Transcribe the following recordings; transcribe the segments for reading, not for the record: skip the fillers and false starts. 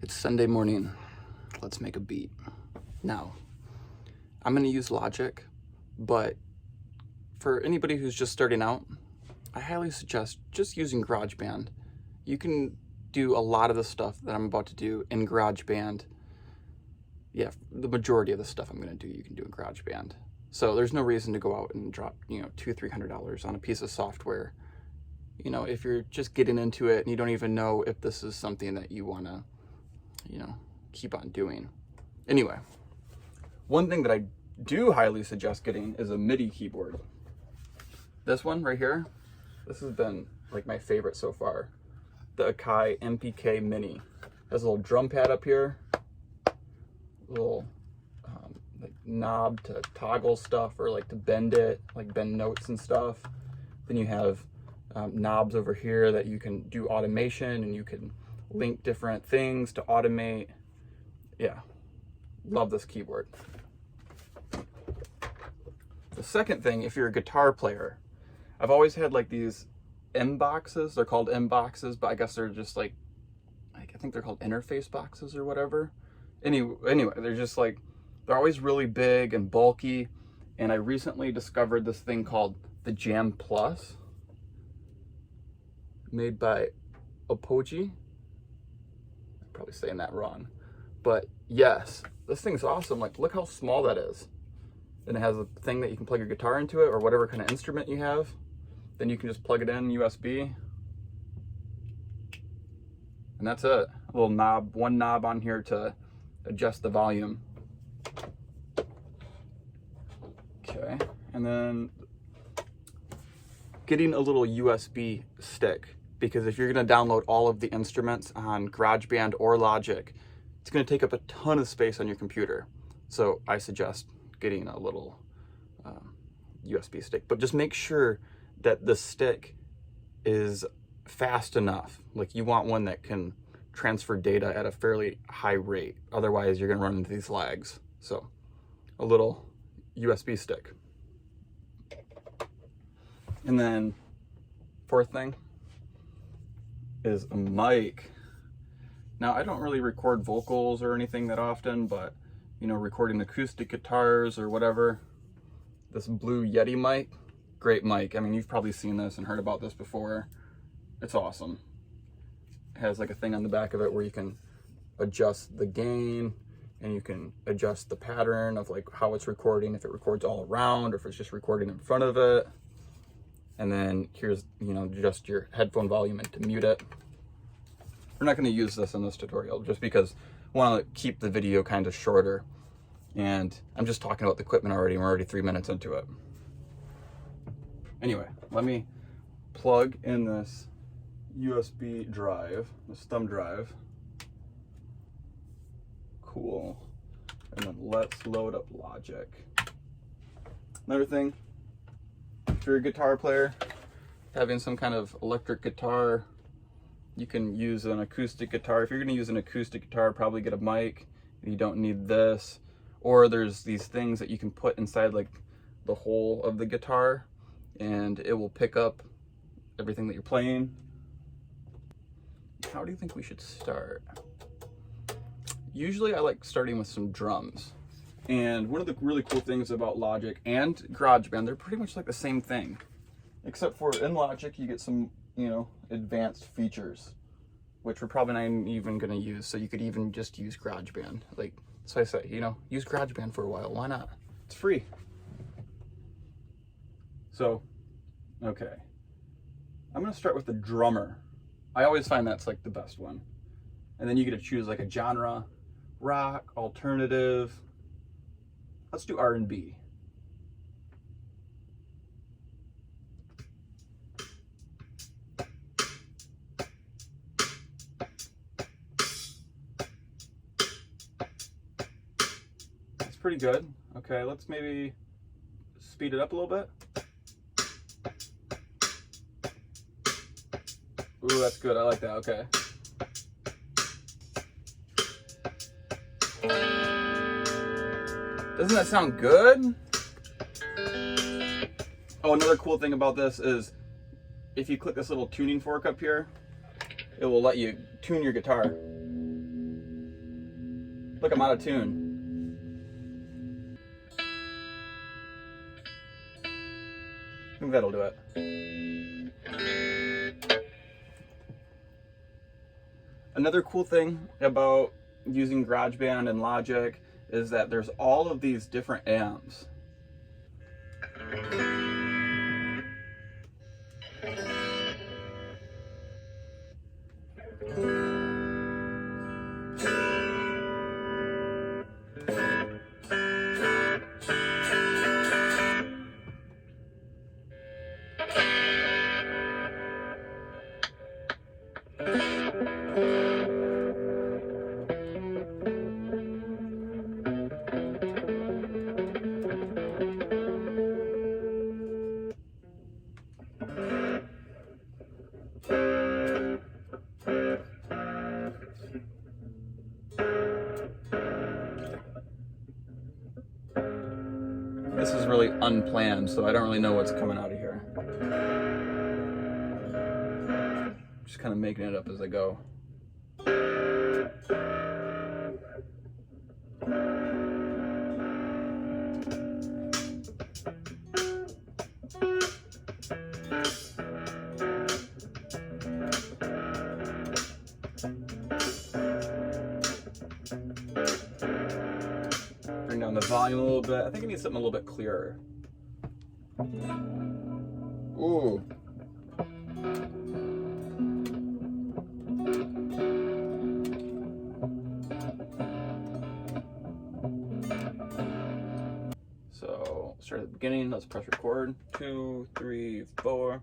It's Sunday morning. Let's make a beat. Now, I'm going to use Logic, but for anybody who's just starting out, I highly suggest just using GarageBand. You can do a lot of the stuff that I'm about to do in GarageBand. Yeah, the majority of the stuff I'm going to do, you can do in GarageBand. So there's no reason to go out and drop, $200-300 on a piece of software. If you're just getting into it and you don't even know if this is something that you want to, keep on doing. Anyway, one thing that I do highly suggest getting is a MIDI keyboard. This one right here, this has been like my favorite so far. The Akai MPK Mini. Has a little drum pad up here, little like knob to toggle stuff or like to bend it, like bend notes and stuff. Then you have knobs over here that you can do automation and you can link different things to automate. Yeah, love this keyboard. The second thing, if you're a guitar player, I've always had like these M boxes. They're called M boxes, but I guess they're just like I think they're called interface boxes or whatever. Anyway, they're just like, they're always really big and bulky. And I recently discovered this thing called the Jam Plus, made by Apogee. I'm probably saying that wrong, but yes, this thing's awesome. Like, look how small that is. And it has a thing that you can plug your guitar into it or whatever kind of instrument you have. Then you can just plug it in USB. And that's it. A little knob, one knob on here to adjust the volume. Okay, and then getting a little USB stick, because if you're gonna download all of the instruments on GarageBand or Logic, it's gonna take up a ton of space on your computer. So I suggest getting a little USB stick, but just make sure that the stick is fast enough. Like, you want one that can transfer data at a fairly high rate. Otherwise, you're gonna run into these lags. So a little USB stick. And then fourth thing is a mic. Now, I don't really record vocals or anything that often, but recording acoustic guitars or whatever, this blue Yeti mic, great mic. I mean, you've probably seen this and heard about this before. It's awesome. It has like a thing on the back of it where you can adjust the gain and you can adjust the pattern of like how it's recording, if it records all around or if it's just recording in front of it. And then here's, just your headphone volume and to mute it. We're not going to use this in this tutorial just because I want to keep the video kind of shorter. And I'm just talking about the equipment already. We're already 3 minutes into it. Anyway, let me plug in this USB drive, this thumb drive. Cool. And then let's load up Logic. Another thing, if you're a guitar player, having some kind of electric guitar, you can use an acoustic guitar. If you're gonna use an acoustic guitar, probably get a mic. You don't need this. Or there's these things that you can put inside like the hole of the guitar and it will pick up everything that you're playing. How do you think we should start? Usually I like starting with some drums. And one of the really cool things about Logic and GarageBand, they're pretty much like the same thing. Except for in Logic, you get some, advanced features, which we're probably not even gonna use. So you could even just use GarageBand. Like, so I say, use GarageBand for a while. Why not? It's free. So, okay. I'm gonna start with the drummer. I always find that's like the best one. And then you get to choose like a genre, rock, alternative. Let's do R&B. That's pretty good. Okay, let's maybe speed it up a little bit. Ooh, that's good. I like that. Okay. Doesn't that sound good? Oh, another cool thing about this is if you click this little tuning fork up here, it will let you tune your guitar. I'm out of tune. I think that'll do it. Another cool thing about using GarageBand and Logic is that there's all of these different amps. This is really unplanned, so I don't really know what's coming out of here. Just kind of making it up as I go. Bring down the volume a little bit. I think I need something a little bit clearer. Ooh. So, start at the beginning. Let's press record. 2, 3, 4.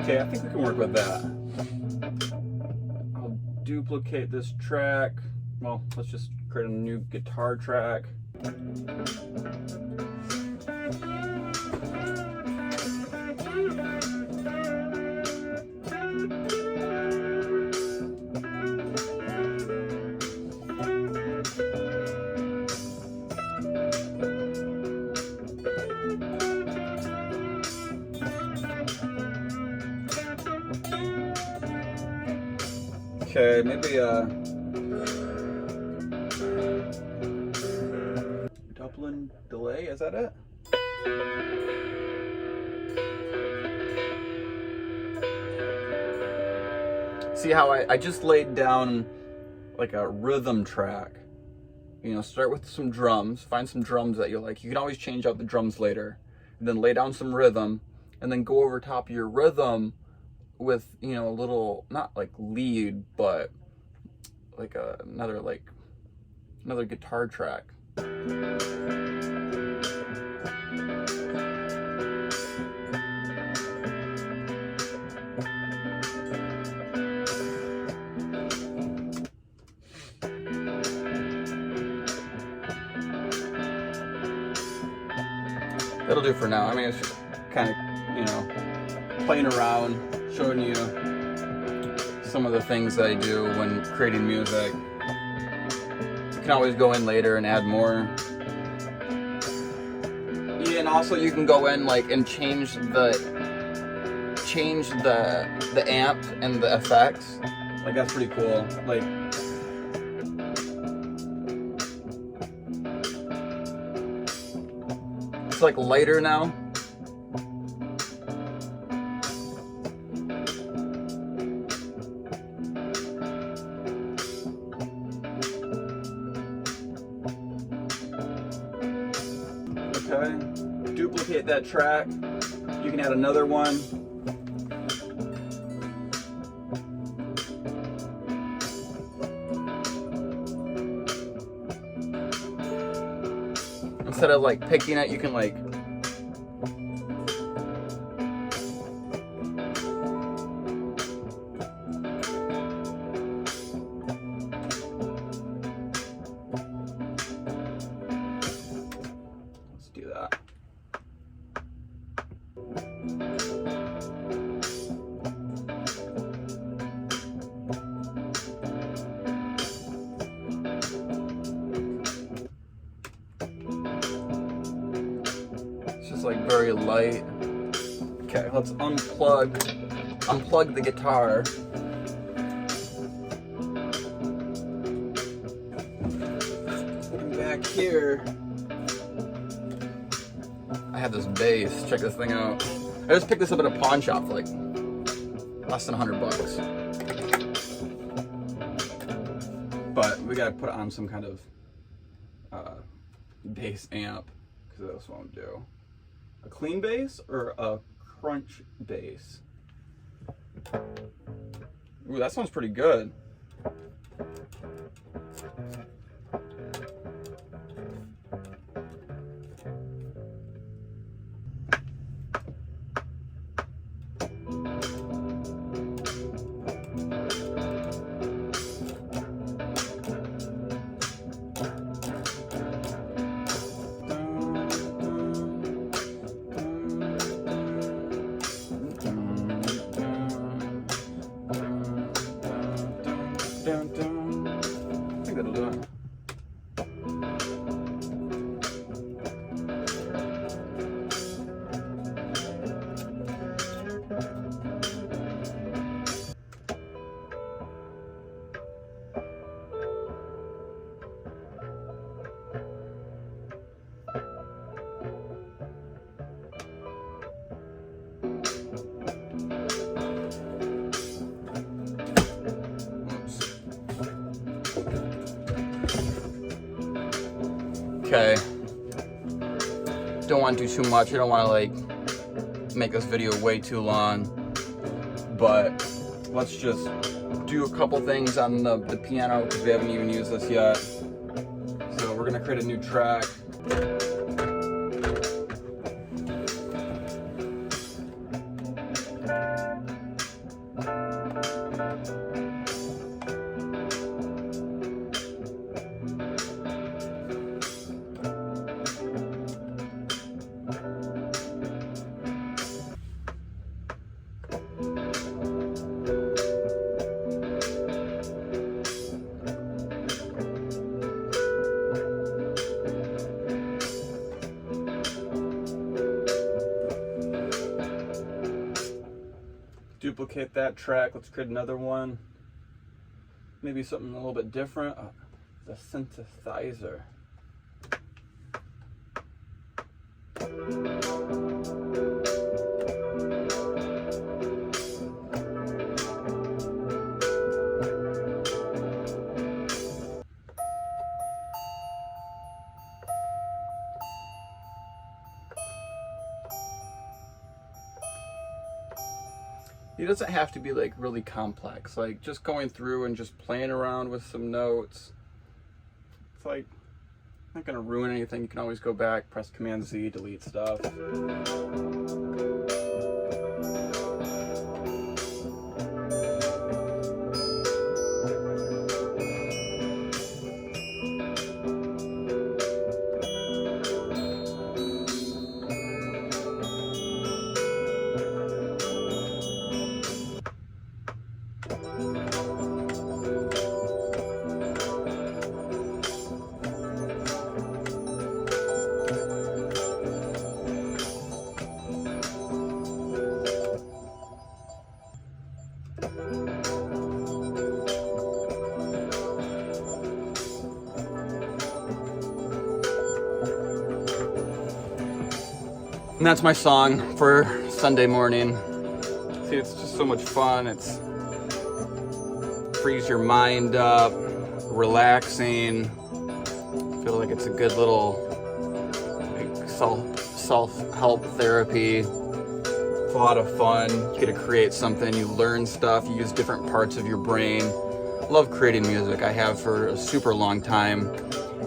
Okay, I think we can work with that. I'll duplicate this track. Well, let's just create a new guitar track. Okay, maybe Dublin delay, is that it? See how I just laid down like a rhythm track. You know, start with some drums, find some drums that you like. You can always change out the drums later. And then lay down some rhythm, and then go over top of your rhythm with, you know, a little, not like lead, but like another guitar track. That'll do for now. I mean, it's just kind of, you know, playing around, showing you some of the things that I do when creating music. You can always go in later and add more. Yeah, and also you can go in like and change the amp and the effects. Like, that's pretty cool. Like, it's like lighter now. Okay, duplicate that track. You can add another one. Instead of like picking it, you can like do that. it's like very light. Okay, let's unplug the guitar. Looking back here, I have this bass. Check this thing out. I just picked this up at a pawn shop for like less than $100. But we gotta put on some kind of bass amp, because this won't do. A clean bass or a crunch bass? Ooh, that sounds pretty good. I think that'll do it. Okay, don't want to do too much. I don't want to like make this video way too long, but let's just do a couple things on the piano because we haven't even used this yet. So we're gonna create a new track. Duplicate that track. Let's create another one. Maybe something a little bit different. The synthesizer. It doesn't have to be like really complex, like just going through and just playing around with some notes. It's like not gonna ruin anything. You can always go back, press Command Z, delete stuff. And that's my song for Sunday morning. See, it's just so much fun. It's frees your mind up, relaxing. I feel like it's a good little like self-help therapy. It's a lot of fun. You get to create something, you learn stuff, you use different parts of your brain. I love creating music. I have for a super long time.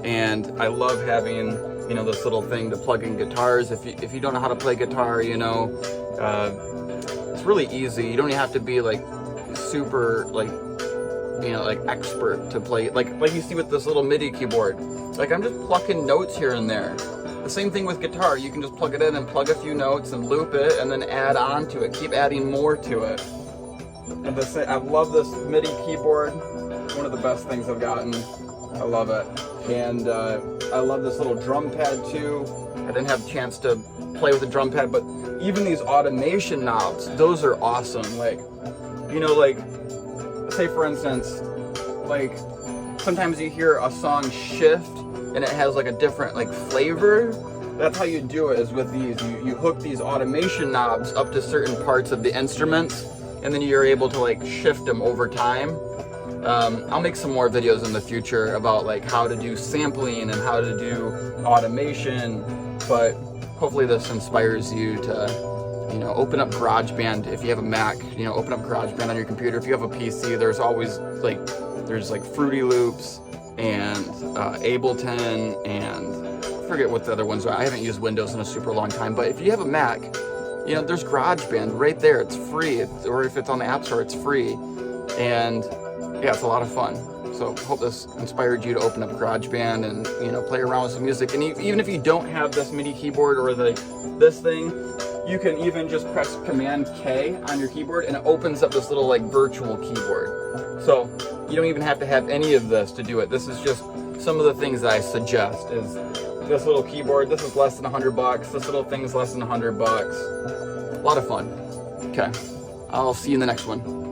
And I love having, you know, this little thing to plug in guitars. If you don't know how to play guitar, you know, it's really easy. You don't even have to be like super like, you know, like expert to play. Like you see with this little MIDI keyboard. Like I'm just plucking notes here and there. The same thing with guitar. You can just plug it in and plug a few notes and loop it and then add on to it. Keep adding more to it. And I love this MIDI keyboard. One of the best things I've gotten. I love it. And I love this little drum pad too. I didn't have a chance to play with the drum pad, but even these automation knobs, those are awesome. Like, you know, like, say for instance, like, sometimes you hear a song shift and it has like a different like flavor. That's how you do it, is with these. You hook these automation knobs up to certain parts of the instruments, and then you're able to like shift them over time. I'll make some more videos in the future about like how to do sampling and how to do automation, but hopefully this inspires you to, you know, open up GarageBand. If you have a Mac, you know, open up GarageBand on your computer. If you have a PC, there's always like, there's like Fruity Loops and Ableton, and I forget what the other ones are. I haven't used Windows in a super long time, but if you have a Mac, you know, there's GarageBand right there. It's free, or if it's on the App Store, it's free, and yeah, it's a lot of fun. So hope this inspired you to open up GarageBand and, you know, play around with some music. And even if you don't have this MIDI keyboard or this thing, you can even just press Command K on your keyboard and it opens up this little like virtual keyboard. So you don't even have to have any of this to do it. This is just some of the things that I suggest. Is this little keyboard, this is less than $100. This little thing is less than $100. A lot of fun. Okay, I'll see you in the next one.